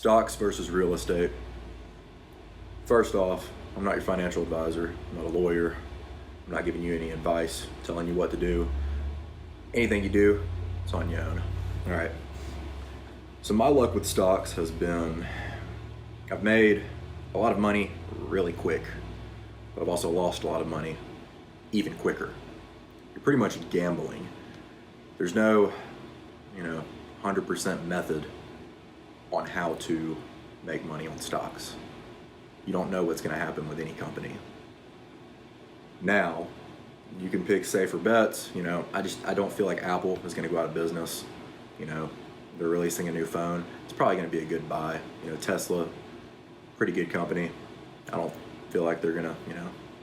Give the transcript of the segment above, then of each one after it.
Stocks versus real estate. First off, I'm not your financial advisor. I'm not a lawyer. I'm not giving you any advice, telling you what to do. Anything you do, it's on your own. All right. So my luck with stocks has been, I've made a lot of money really quick, but I've also lost a lot of money even quicker. You're pretty much gambling. There's no, 100% method on how to make money on stocks. You don't know what's going to happen with any company. Now, you can pick safer bets. I don't feel like Apple is going to go out of business. They're releasing a new phone. It's probably going to be a good buy. Tesla, pretty good company. I don't feel like they're going to,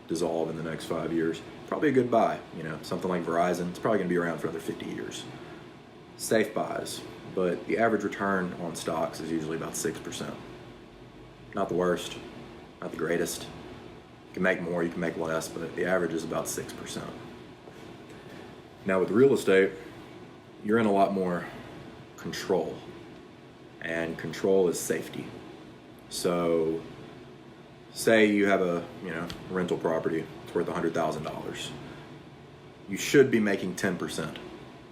dissolve in the next 5 years. Probably a good buy. Something like Verizon, it's probably going to be around for another 50 years. Safe buys, but the average return on stocks is usually about 6%. Not the worst, not the greatest. You can make more, you can make less, but the average is about 6%. Now with real estate, you're in a lot more control, and control is safety. So say you have a rental property, it's worth $100,000. You should be making 10%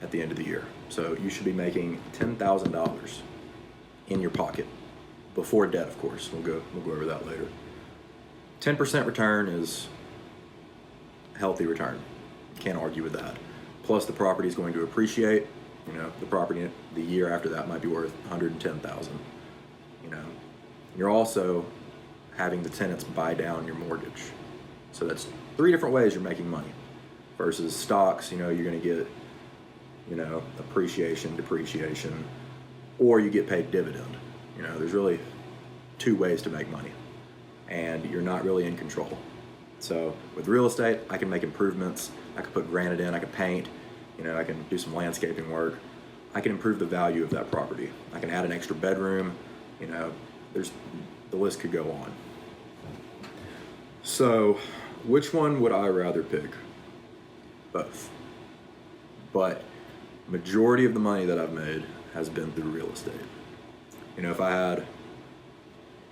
at the end of the year. So you should be making $10,000 in your pocket before debt, of course. We'll go over that later. 10% return is a healthy return. Can't argue with that. Plus the property is going to appreciate. The property the year after that might be worth $110,000. You're also having the tenants buy down your mortgage. So that's 3 different ways you're making money. Versus stocks, you're going to get appreciation, depreciation, or you get paid dividend. There's really 2 ways to make money, and you're not really in control. So with real estate, I can make improvements. I can put granite in, I can paint, I can do some landscaping work. I can improve the value of that property. I can add an extra bedroom, the list could go on. So which one would I rather pick? Both. But majority of the money that I've made has been through real estate. If I had,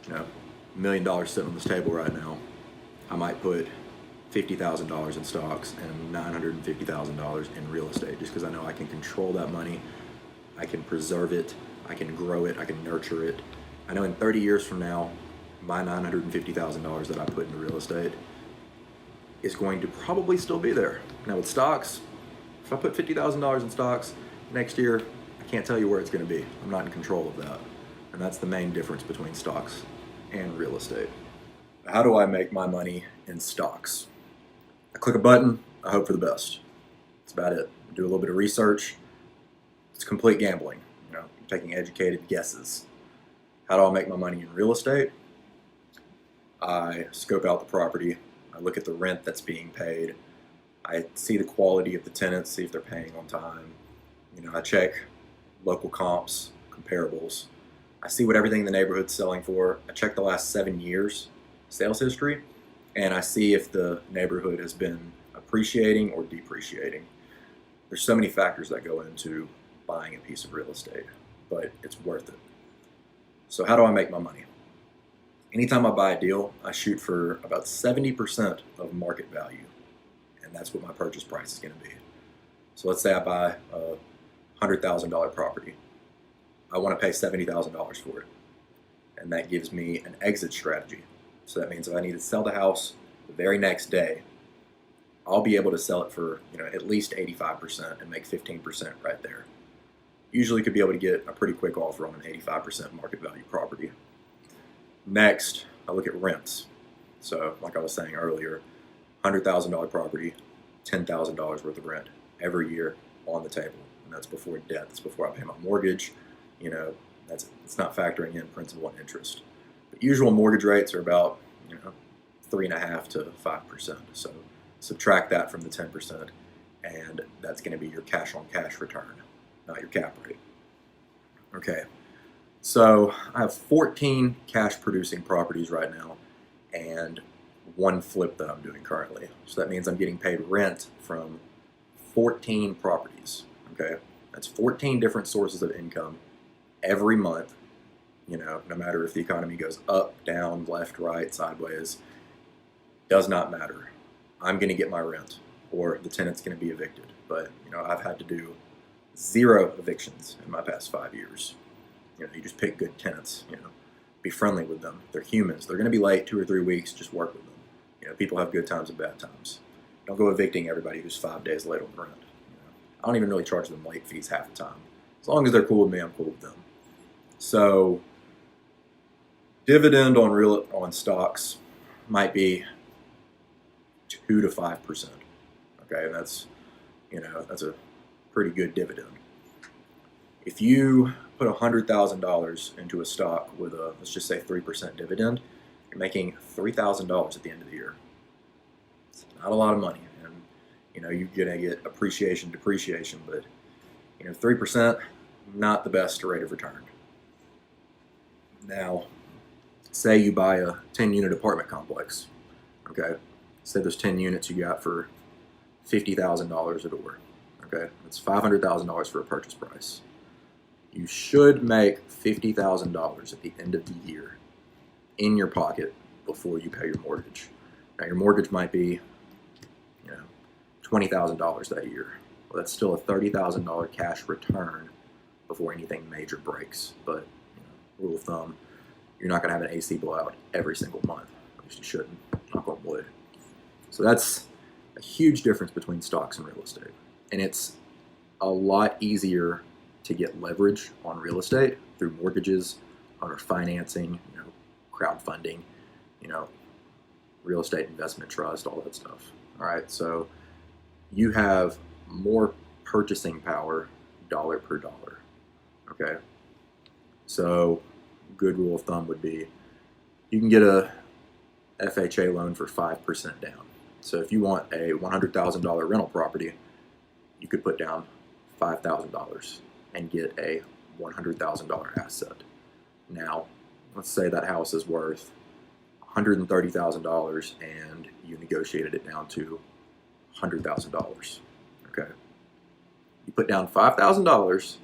$1 million sitting on this table right now, I might put $50,000 in stocks and $950,000 in real estate, just because I know I can control that money. I can preserve it. I can grow it. I can nurture it. I know in 30 years from now, my $950,000 that I put into real estate is going to probably still be there. Now with stocks, if I put $50,000 in stocks next year, I can't tell you where it's going to be. I'm not in control of that. And that's the main difference between stocks and real estate. How do I make my money in stocks? I click a button, I hope for the best. That's about it. Do a little bit of research. It's complete gambling. I'm taking educated guesses. How do I make my money in real estate? I scope out the property. I look at the rent that's being paid. I see the quality of the tenants, see if they're paying on time. I check local comps, comparables. I see what everything in the neighborhood's selling for. I check the last 7 years sales history, and I see if the neighborhood has been appreciating or depreciating. There's so many factors that go into buying a piece of real estate, but it's worth it. So how do I make my money? Anytime I buy a deal, I shoot for about 70% of market value. And that's what my purchase price is going to be. So let's say I buy a $100,000 property. I want to pay $70,000 for it. And that gives me an exit strategy. So that means if I need to sell the house the very next day, I'll be able to sell it for at least 85% and make 15% right there. Usually could be able to get a pretty quick offer on an 85% market value property. Next, I look at rents. So like I was saying earlier, $100,000 property, $10,000 worth of rent every year on the table. And that's before debt. That's before I pay my mortgage. It's not factoring in principal and interest. But usual mortgage rates are about 3.5% to 5%. So subtract that from the 10%, and that's going to be your cash on cash return, not your cap rate. Okay. So I have 14 cash producing properties right now and 1 flip that I'm doing currently. So that means I'm getting paid rent from 14 properties. Okay. That's 14 different sources of income every month, no matter if the economy goes up, down, left, right, sideways, does not matter. I'm going to get my rent, or the tenant's going to be evicted. But I've had to do 0 evictions in my past 5 years. You just pick good tenants. Be friendly with them. They're humans. They're going to be late 2 or 3 weeks. Just work with them. People have good times and bad times. Don't go evicting everybody who's 5 days late on rent. I don't even really charge them late fees half the time. As long as they're cool with me, I'm cool with them. So, dividend on stocks might be 2 to 5%. Okay, and that's a pretty good dividend. If you put $100,000 into a stock with a, let's just say, 3% dividend, you're making $3,000 at the end of the year. It's not a lot of money, and you're gonna get appreciation, depreciation, but 3%, not the best rate of return. Now, say you buy a 10-unit apartment complex. Okay, say there's 10 units you got for $50,000 a door. Okay, that's $500,000 for a purchase price. You should make $50,000 at the end of the year in your pocket before you pay your mortgage. Now, your mortgage might be, $20,000 that year. Well, that's still a $30,000 cash return before anything major breaks. But rule of thumb, you're not going to have an AC blowout every single month. At least you shouldn't. Knock on wood. So that's a huge difference between stocks and real estate. And it's a lot easier to get leverage on real estate through mortgages, owner financing, crowdfunding, real estate investment trust, all that stuff. All right, so you have more purchasing power dollar per dollar. Okay, so good rule of thumb would be you can get a FHA loan for 5% down. So if you want a $100,000 rental property, you could put down $5,000 and get a $100,000 asset. Now, let's say that house is worth $130,000 and you negotiated it down to $100,000. Okay. You put down $5,000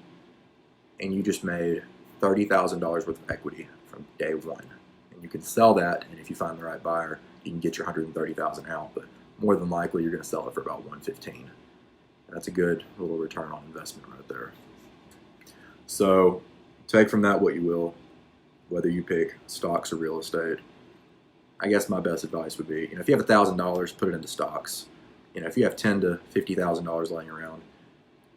and you just made $30,000 worth of equity from day one. And you can sell that, and if you find the right buyer, you can get your $130,000 out, but more than likely you're going to sell it for about $115,000. That's a good little return on investment right there. So take from that what you will, whether you pick stocks or real estate. I guess my best advice would be, if you have $1,000, put it into stocks. If you have $10,000 to $50,000 laying around,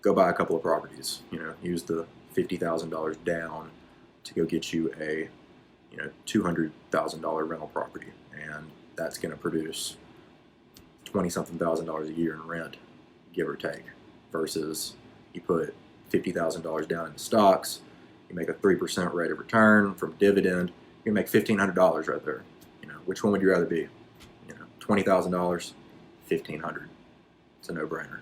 go buy a couple of properties. Use the $50,000 down to go get you a $200,000 rental property, and that's going to produce $20-something thousand a year in rent, give or take, versus you put $50,000 down into stocks, you make a 3% rate of return from dividend, you make $1,500 right there. Which one would you rather be? $20,000, $1,500. It's a no-brainer.